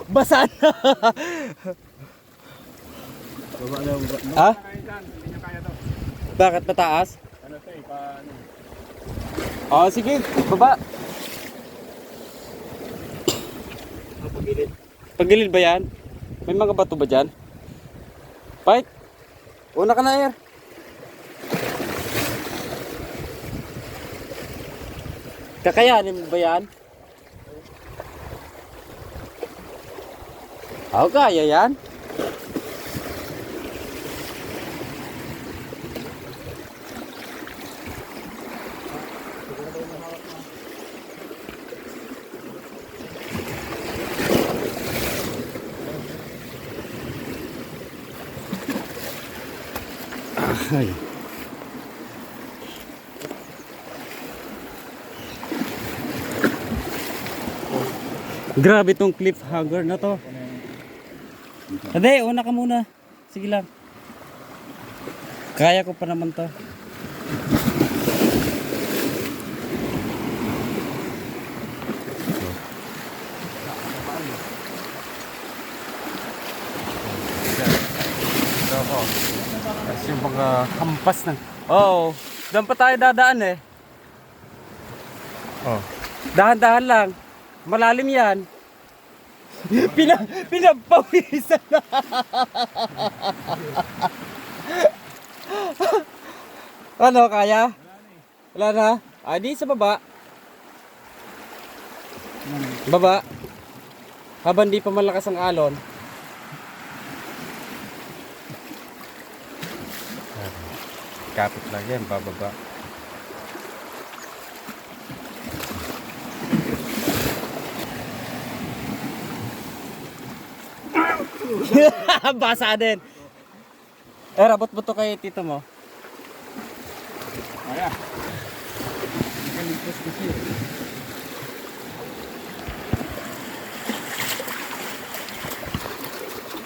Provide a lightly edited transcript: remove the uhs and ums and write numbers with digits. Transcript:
Basa na. Baba na, baba na. Ha? Hindi niya kaya to. Bakit mataas? Ano to eh, paano? Oh, sige, baba. Pagilid. Pagilid ba yan? May mga bato ba dyan? Fight! Una ka na, Air. Kakayanin mo ba yan? Oo, kaya yan. Ay. Grabe tong cliffhanger na to. Hindi, una ka muna. Sige lang. Kaya ko pa naman to. Kasi yung mga hampas ng... Oo. Doon pa tayo dadaan eh. Oh. Dahan-dahan lang. Malalim yan. Pinapawisan na. Ano, kaya? Wala na? Ah, di sa baba. Baba. Habang di pa malakas ang alon. Kapit lang yan, bababa. Basa din. Rabot mo to kay tito mo. Kaya. Nakaligtas kasi.